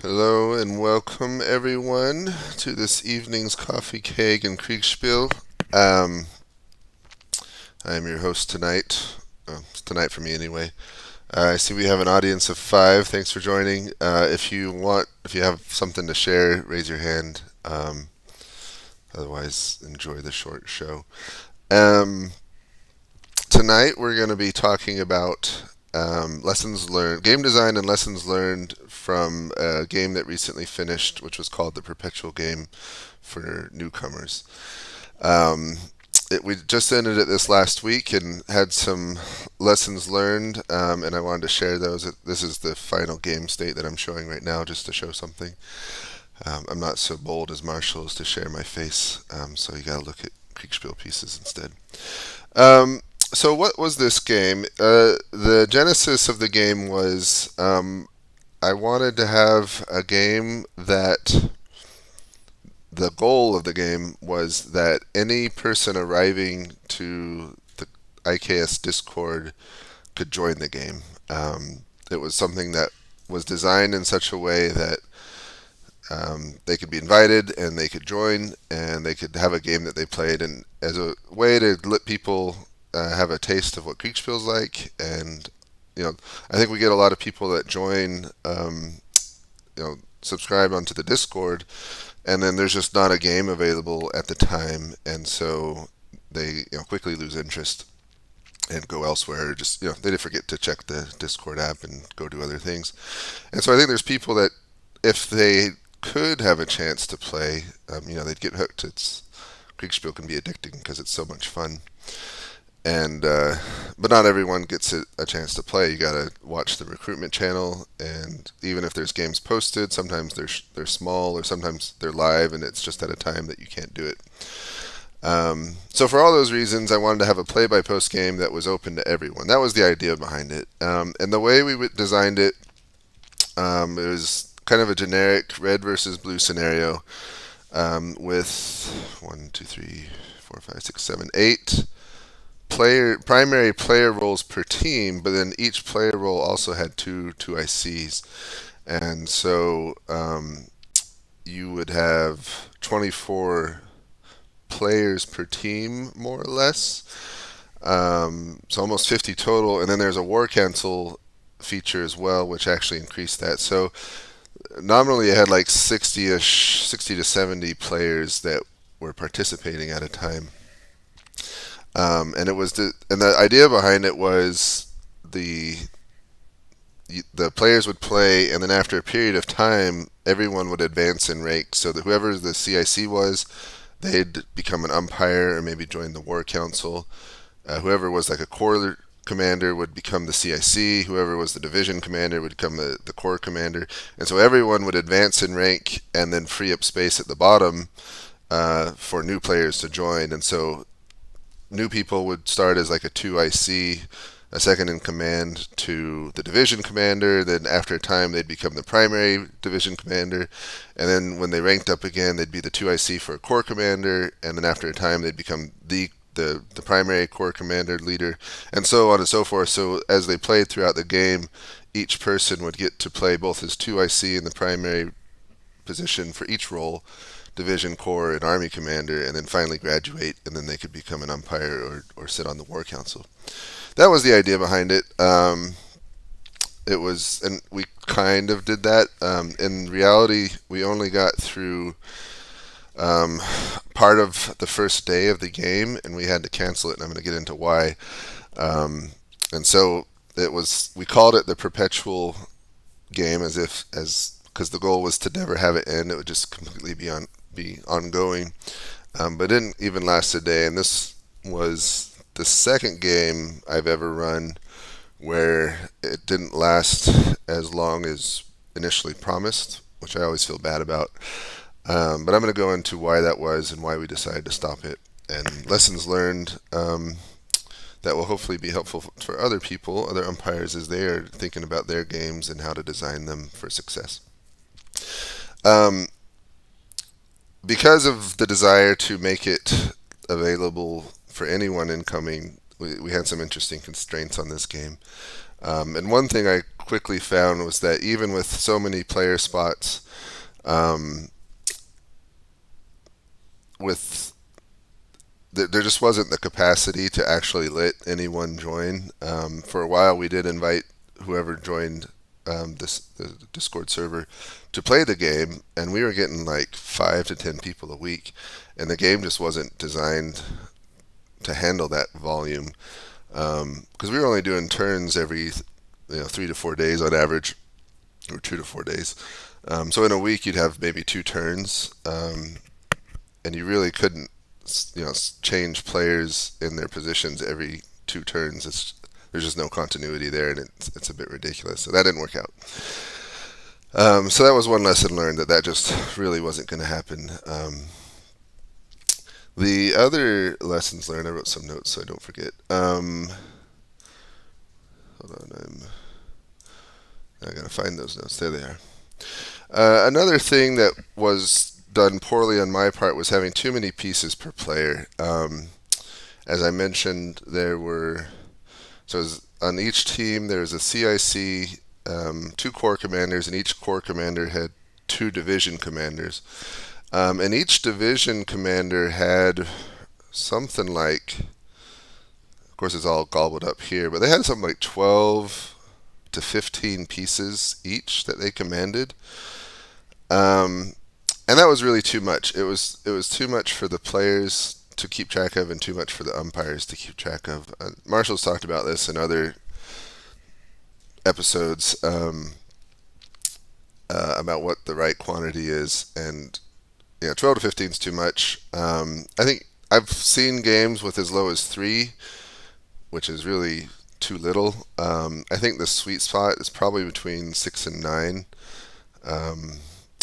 Hello and welcome everyone to this evening's coffee, keg, and Kriegsspiel. Um, I am your host tonight. It's tonight for me anyway. I see we have an audience of 5. Thanks for joining. If you have something to share, raise your hand. Otherwise, enjoy the short show. Um, Tonight we're going to be talking about lessons learned, game design and lessons learned from a game that recently finished, which was called the Perpetual Game for Newcomers. Um, we just ended it this last week and had some lessons learned, and I wanted to share those. This is the final game state that I'm showing right now, just to show something. I'm not so bold as Marshall as to share my face, so you got to look at Kriegspiel pieces instead. Um, so what was this game? The genesis of the game was I wanted to have a game that the goal of the game was that any person arriving to the IKS Discord could join the game. It was something that was designed in such a way that they could be invited and they could join and they could have a game that they played, and as a way to let people have a taste of what Greek feels like. And I think we get a lot of people that join, subscribe onto the Discord, and then there's just not a game available at the time, and so they quickly lose interest and go elsewhere. Or just they forget to check the Discord app and go do other things. And so I think there's people that if they could have a chance to play, they'd get hooked. Kriegsspiel can be addicting because it's so much fun, and but not everyone gets a chance to play. You gotta watch the recruitment channel, and even if there's games posted, sometimes they're small or sometimes they're live, and it's just at a time that you can't do it. So for all those reasons, I wanted to have a play-by-post game that was open to everyone. That was the idea behind it, and the way we designed it, it was kind of a generic red versus blue scenario, with 1, 2, 3, 4, 5, 6, 7, 8 primary player roles per team, but then each player role also had two ICs, and so you would have 24 players per team, more or less. So almost 50 total, and then there's a war cancel feature as well, which actually increased that. So nominally, it had like 60-ish, 60 to 70 players that were participating at a time. And the idea behind it was the the players would play, and then after a period of time, everyone would advance in rank. So that whoever the CIC was, they'd become an umpire or maybe join the war council. Whoever was like a corps commander would become the CIC. Whoever was the division commander would become the corps commander. And so everyone would advance in rank and then free up space at the bottom for new players to join. And so new people would start as like a 2IC, a second in command to the division commander. Then after a time, they'd become the primary division commander. And then when they ranked up again, they'd be the 2IC for a corps commander. And then after a time, they'd become the primary corps commander leader, and so on and so forth. So as they played throughout the game, each person would get to play both his 2IC in the primary position for each role, division, corps, and army commander, and then finally graduate, and then they could become an umpire or sit on the war council. That was the idea behind it. It was, and we kind of did that. In reality, we only got through part of the first day of the game, and we had to cancel it, and I'm going to get into why. And so we called it the Perpetual Game because the goal was to never have it end. It would just completely be ongoing. But it didn't even last a day, and this was the second game I've ever run where it didn't last as long as initially promised, which I always feel bad about. But I'm going to go into why that was and why we decided to stop it, and lessons learned that will hopefully be helpful for other people, other umpires, as they are thinking about their games and how to design them for success. Because of the desire to make it available for anyone incoming, we had some interesting constraints on this game. And one thing I quickly found was that even with so many player spots, um, with there just wasn't the capacity to actually let anyone join. For a while, we did invite whoever joined the Discord server to play the game, and we were getting like 5 to 10 people a week, and the game just wasn't designed to handle that volume because we were only doing turns every 3 to 4 days on average, or 2 to 4 days. So in a week, you'd have maybe 2 turns, and you really couldn't change players in their positions every 2 turns. There's just no continuity there, and it's a bit ridiculous. So that didn't work out. So that was one lesson learned, that just really wasn't going to happen. The other lessons learned, I wrote some notes so I don't forget. Hold on, I gotta find those notes. There they are. Another thing that was done poorly on my part was having too many pieces per player. As I mentioned, on each team there was a CIC, 2 corps commanders, and each corps commander had 2 division commanders. And each division commander had something like, of course it's all gobbled up here, but they had something like 12 to 15 pieces each that they commanded. And that was really too much. It was too much for the players to keep track of and too much for the umpires to keep track of. Marshall's talked about this in other episodes, about what the right quantity is, and 12 to 15 is too much. I think I've seen games with as low as 3, which is really too little. I think the sweet spot is probably between 6 and 9.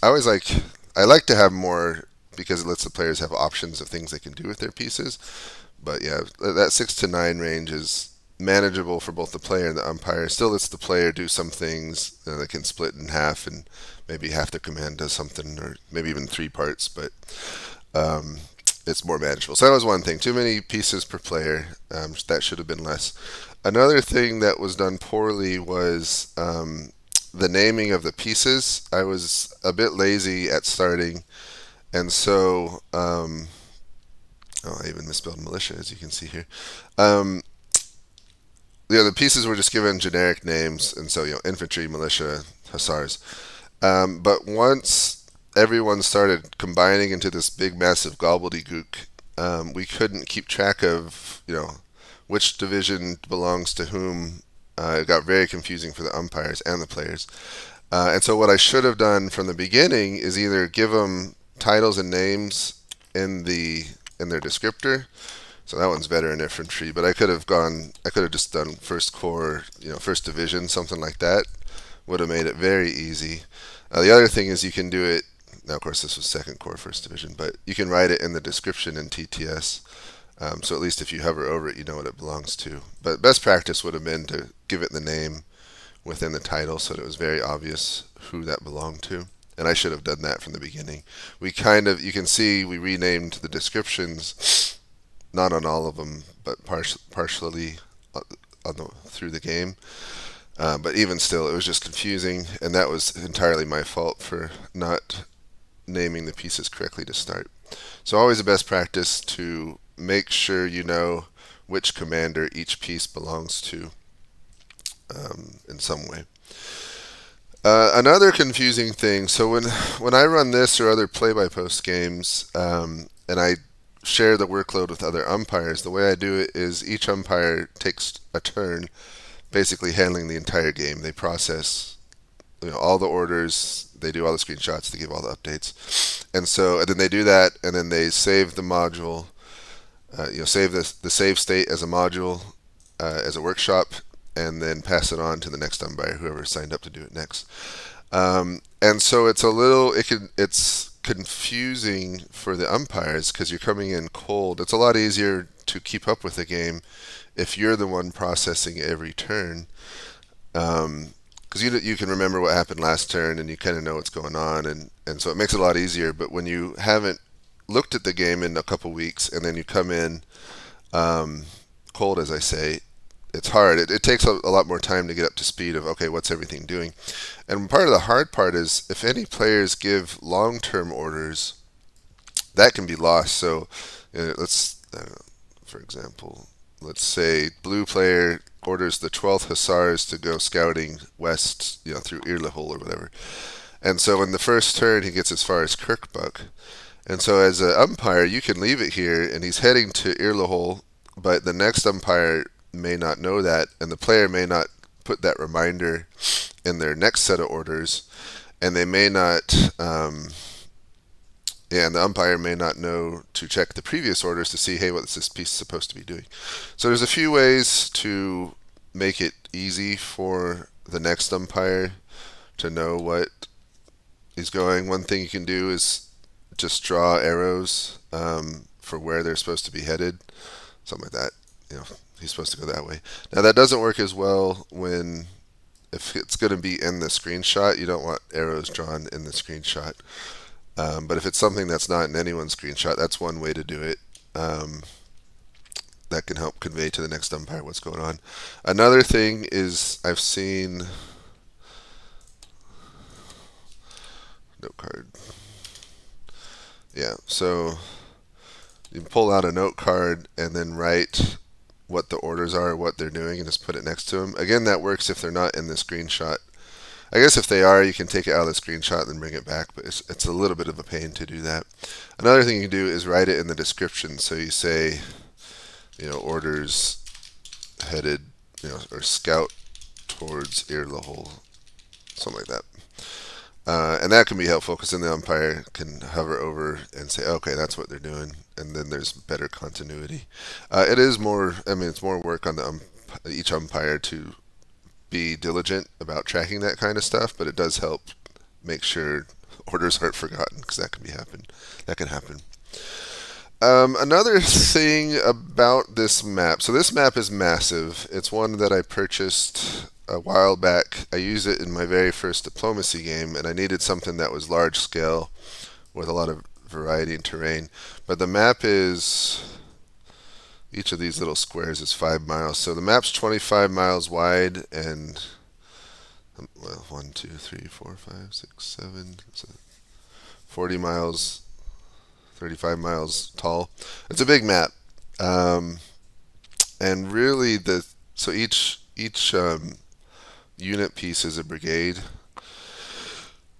I like to have more because it lets the players have options of things they can do with their pieces. But yeah, that 6 to 9 range is manageable for both the player and the umpire. Still lets the player do some things that can split in half, and maybe half the command does something, or maybe even 3 parts, but it's more manageable. So that was one thing. Too many pieces per player. That should have been less. Another thing that was done poorly was the naming of the pieces. I was a bit lazy at starting, and so I even misspelled militia, as you can see here. The pieces were just given generic names, and so infantry, militia, hussars. But once everyone started combining into this big, massive gobbledygook, we couldn't keep track of which division belongs to whom. It got very confusing for the umpires and the players. And so what I should have done from the beginning is either give them titles and names in their descriptor. So that one's veteran infantry, but I could have just done first corps, first division, something like that. Would have made it very easy. The other thing is you can do it. Now, of course, this was second corps, first division, but you can write it in the description in TTS. So at least if you hover over it, you know what it belongs to. But best practice would have been to give it the name within the title so that it was very obvious who that belonged to. And I should have done that from the beginning. You can see we renamed the descriptions, not on all of them, but partially through the game. But even still, it was just confusing, and that was entirely my fault for not naming the pieces correctly to start. So always a best practice to make sure you know which commander each piece belongs to in some way. Another confusing thing, so when I run this or other play-by-post games, and I share the workload with other umpires, the way I do it is each umpire takes a turn basically handling the entire game. They process all the orders, they do all the screenshots, they give all the updates, and then they do that, and then they save the module, save the save state as a module, as a workshop, and then pass it on to the next umpire, whoever signed up to do it next. And so it's confusing for the umpires because you're coming in cold. It's a lot easier to keep up with the game if you're the one processing every turn, because you can remember what happened last turn and you kind of know what's going on, and so it makes it a lot easier. But when you haven't looked at the game in a couple weeks and then you come in cold, as I say, it's hard. It takes a lot more time to get up to speed of, okay, what's everything doing? And part of the hard part is if any players give long-term orders, that can be lost. So let's, for example, let's say blue player orders the 12th Hussars to go scouting west, through Irlehol or whatever. And so in the first turn, he gets as far as Kirkbuck. And so as an umpire, you can leave it here, and he's heading to Irlehol, but the next umpire may not know that, and the player may not put that reminder in their next set of orders, and they may not, and the umpire may not know to check the previous orders to see, hey, what's this piece supposed to be doing? So there's a few ways to make it easy for the next umpire to know what is going. One thing you can do is just draw arrows for where they're supposed to be headed, something like that. He's supposed to go that way. Now that doesn't work as well if it's going to be in the screenshot. You don't want arrows drawn in the screenshot. But if it's something that's not in anyone's screenshot, that's one way to do it. That can help convey to the next umpire what's going on. Another thing is I've seen note card. Yeah, so you can pull out a note card and then write what the orders are, what they're doing, and just put it next to them. Again, that works if they're not in the screenshot. I guess if they are, you can take it out of the screenshot and then bring it back, but it's a little bit of a pain to do that. Another thing you can do is write it in the description. So you say, orders headed, or scout towards Irlehol, something like that. And that can be helpful because then the umpire can hover over and say, okay, that's what they're doing, and then there's better continuity. It is more, it's more work on each umpire to be diligent about tracking that kind of stuff, but it does help make sure orders aren't forgotten because that can happen. Another thing about this map, so this map is massive. It's one that I purchased a while back. I used it in my very first diplomacy game, and I needed something that was large scale with a lot of variety in terrain. But the map each of these little squares is 5 miles. So the map's 25 miles wide and, 1, 2, 3, 4, 5, 6, 7, 40 miles, 35 miles tall. It's a big map. And really, so each unit piece is a brigade.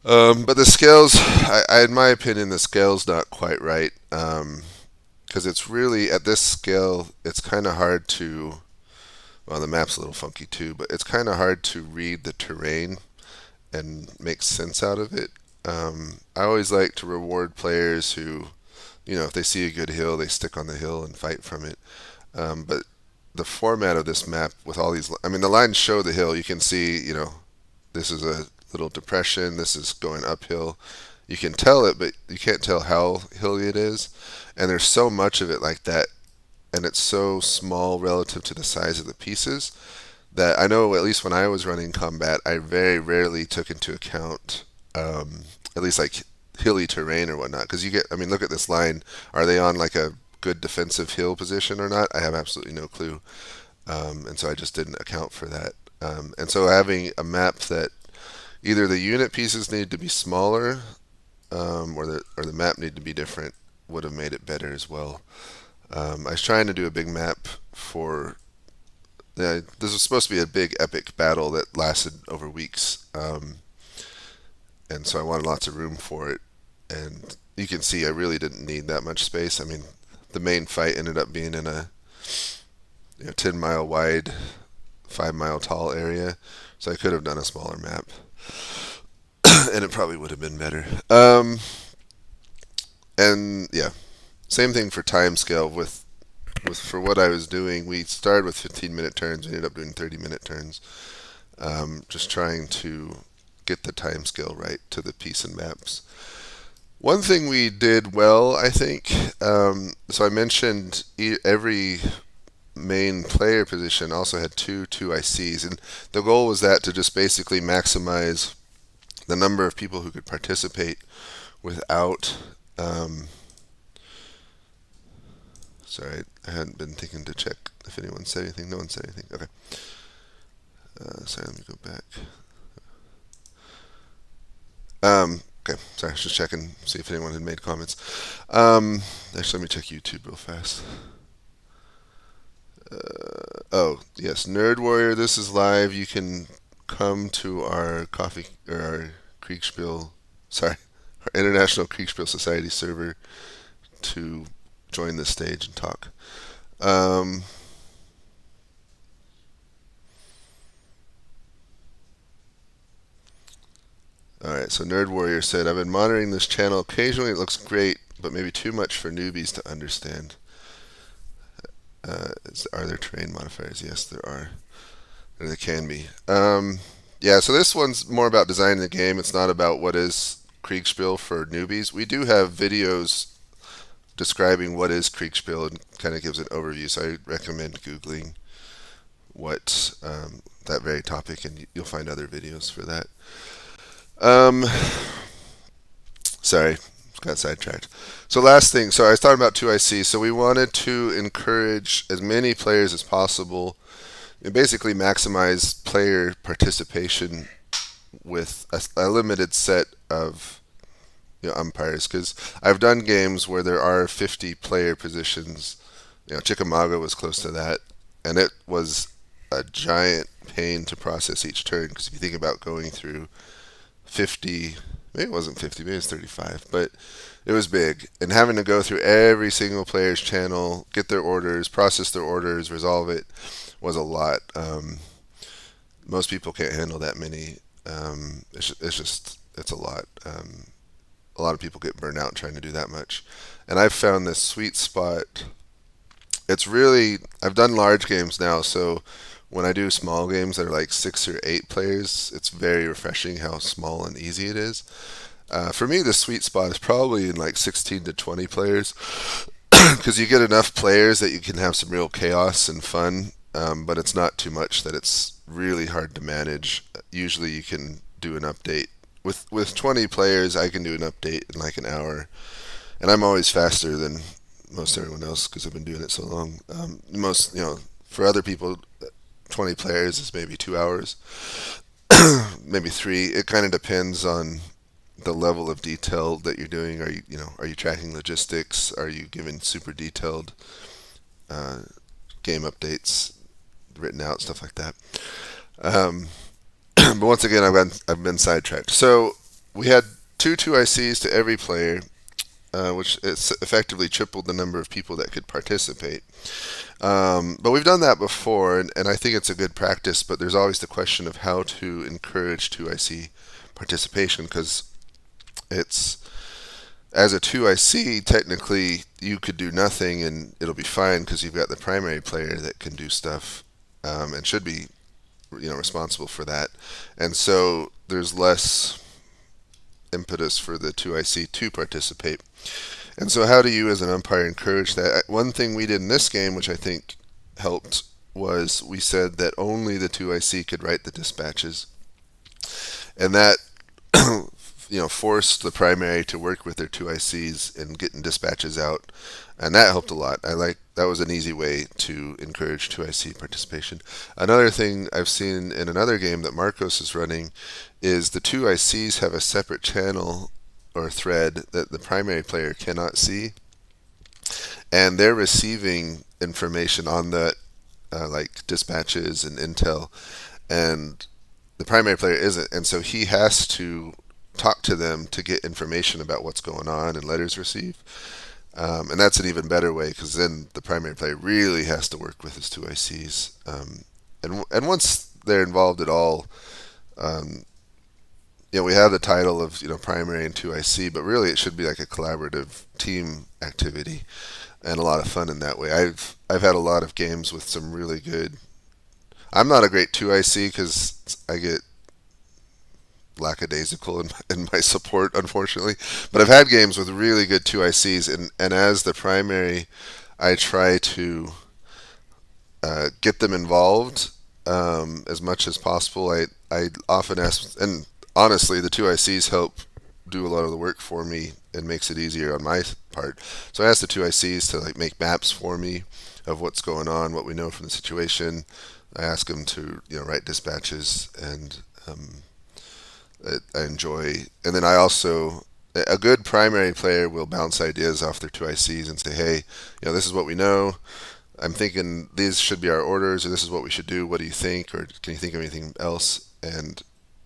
But the scales, in my opinion, the scale's not quite right. Because it's really, at this scale, it's kind of hard to, well, the map's a little funky too, but it's kind of hard to read the terrain and make sense out of it. I always like to reward players who, if they see a good hill, they stick on the hill and fight from it. But the format of this map with all these, the lines show the hill. You can see, this is a little depression, this is going uphill. You can tell it, but you can't tell how hilly it is. And there's so much of it like that, and it's so small relative to the size of the pieces that I know, at least when I was running combat, I very rarely took into account at least like hilly terrain or whatnot. Because look at this line. Are they on like a good defensive hill position or not? I have absolutely no clue. And so I just didn't account for that. And so having a map that either the unit pieces need to be smaller or the map need to be different would have made it better as well. I was trying to do a big map for. This was supposed to be a big epic battle that lasted over weeks, and so I wanted lots of room for it. And you can see I really didn't need that much space. The main fight ended up being in a 10-mile wide, 5-mile tall area, so I could have done a smaller map, and it probably would have been better. And yeah, same thing for time scale. For what I was doing, we started with 15-minute turns. We ended up doing 30-minute turns. Just trying to get the time scale right to the piece and maps. One thing we did well, I think, so I mentioned every main player position also had two ICs, and the goal was to just basically maximize the number of people who could participate without Sorry, I hadn't been thinking to check if anyone said anything. No one said anything. Okay. Sorry, let me go back. Okay, sorry, I was just checking, see if anyone had made comments. Actually, let me check YouTube real fast. Oh, yes, Nerd Warrior, this is live. You can come to our coffee, or our Kriegsspiel, sorry, our International Kriegsspiel Society server to join the stage and talk. Um, Alright, so Nerd Warrior said, I've been monitoring this channel. Occasionally it looks great, but maybe too much for newbies to understand. Are there terrain modifiers? Yes, there are. Or there can be. Yeah, so this one's more about designing the game. It's not about what is Kriegsspiel for newbies. We do have videos describing what is Kriegsspiel and kind of gives an overview, so I recommend Googling what that very topic, and you'll find other videos for that. Um, Sorry, got sidetracked. So last thing, so I was talking about 2IC. So we wanted to encourage as many players as possible and basically maximize player participation with a limited set of umpires. Because I've done games where there are 50 player positions. Chickamauga was close to that, and it was a giant pain to process each turn. Because if you think about going through 50, maybe it wasn't 50, maybe it was 35, but it was big. And having to go through every single player's channel, get their orders, process their orders, resolve it, was a lot. Most people can't handle that many. It's a lot. A lot of people get burned out trying to do that much. And I've found this sweet spot. I've done large games now, so when I do small games that are like 6 or 8 players, it's very refreshing how small and easy it is. For me, the sweet spot is probably in like 16 to 20 players, because you get enough players that you can have some real chaos and fun, but it's not too much that it's really hard to manage. Usually you can do an update. With 20 players, I can do an update in like an hour, and I'm always faster than most everyone else because I've been doing it so long. For other people, 20 players is maybe 2 hours, maybe 3. It kind of depends on the level of detail that you're doing. Are you tracking logistics? Are you giving super detailed game updates written out, stuff like that? But once again, I've been sidetracked. So we had two 2ICs to every player, which it's effectively tripled the number of people that could participate. But we've done that before, and I think it's a good practice, but there's always the question of how to encourage 2IC participation, because as a 2IC, technically you could do nothing and it'll be fine because you've got the primary player that can do stuff, and should be responsible for that. And so there's less impetus for the 2IC to participate. And so how do you as an umpire encourage that? One thing we did in this game, which I think helped, was we said that only the 2IC could write the dispatches. And that forced the primary to work with their 2ICs and getting dispatches out. And that helped a lot. That was an easy way to encourage 2IC participation. Another thing I've seen in another game that Marcos is running is the 2ICs have a separate channel or thread that the primary player cannot see, and they're receiving information on that, like dispatches and intel, and the primary player isn't, and so he has to talk to them to get information about what's going on and letters received. And that's an even better way, because then the primary player really has to work with his 2ICs. And once they're involved at all, we have the title of primary and 2IC, but really it should be like a collaborative team activity, and a lot of fun in that way. I've had a lot of games with some really good. I'm not a great 2IC because I get lackadaisical in my support, unfortunately. But I've had games with really good 2ICs, and as the primary, I try to get them involved as much as possible. I often ask, and honestly, the 2ICs help do a lot of the work for me and makes it easier on my part. So I asked the two ICs to like make maps for me of what's going on, what we know from the situation. I ask them to write dispatches, and I enjoy. And then I also, a good primary player will bounce ideas off their two ICs and say, hey, this is what we know. I'm thinking these should be our orders, or this is what we should do. What do you think? Or can you think of anything else? And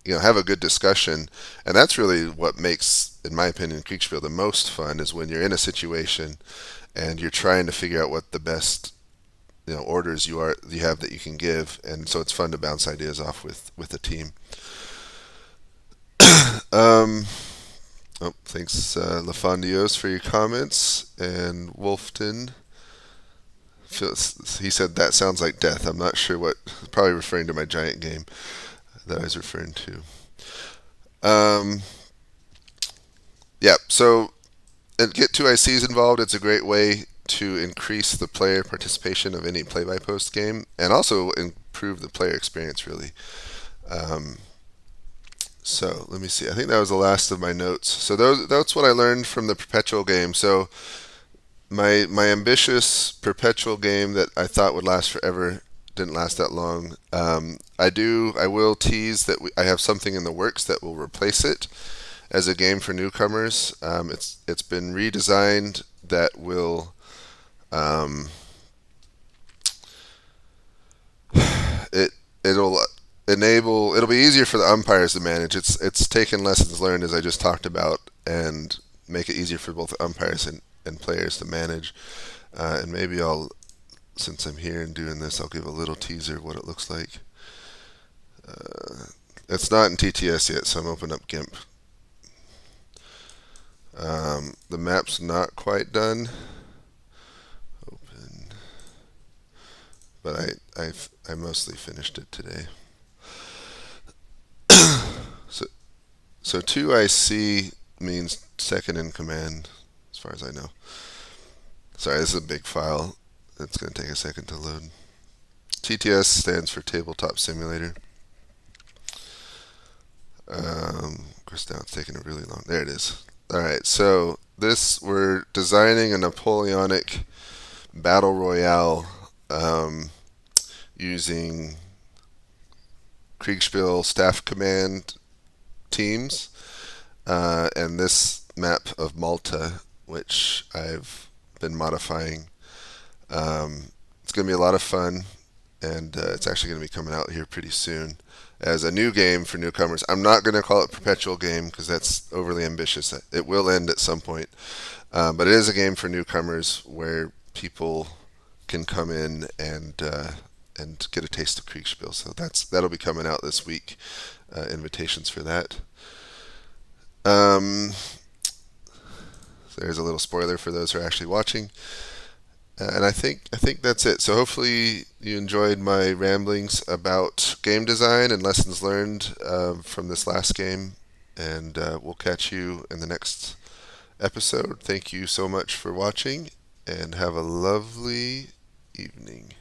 have a good discussion. And that's really what makes, in my opinion, Kriegsspiel the most fun, is when you're in a situation and you're trying to figure out what the best orders you have that you can give. And so it's fun to bounce ideas off with a team. Um, thanks, LaFondios, for your comments, and Wolfton. He said that sounds like death. I'm not sure what. Probably referring to my giant game that I was referring to. Yeah. So, and get two ICs involved. It's a great way to increase the player participation of any play-by-post game, and also improve the player experience, really. So let me see. I think that was the last of my notes. So that's what I learned from the Perpetual Game. So my ambitious Perpetual Game that I thought would last forever didn't last that long. I will tease that I have something in the works that will replace it as a game for newcomers. It's been redesigned that will it'll it'll be easier for the umpires to manage. It's taken lessons learned, as I just talked about, and make it easier for both the umpires and players to manage. And maybe since I'm here and doing this, I'll give a little teaser of what it looks like. It's not in TTS yet, so I'm opening up GIMP. The map's not quite done. Open. But I mostly finished it today. So 2IC means second in command, as far as I know. Sorry, this is a big file. It's going to take a second to load. TTS stands for Tabletop Simulator. Of course, now it's taking a really long. There it is. All right, so we're designing a Napoleonic battle royale using Kriegsspiel staff command teams, and this map of Malta, which I've been modifying. It's going to be a lot of fun, and it's actually going to be coming out here pretty soon as a new game for newcomers. I'm not going to call it Perpetual Game because that's overly ambitious. It will end at some point, but it is a game for newcomers where people can come in and get a taste of Kriegsspiel. So that'll be coming out this week. Invitations for that. There's a little spoiler for those who are actually watching. And I think that's it. So hopefully you enjoyed my ramblings about game design and lessons learned from this last game. And we'll catch you in the next episode. Thank you so much for watching, and have a lovely evening.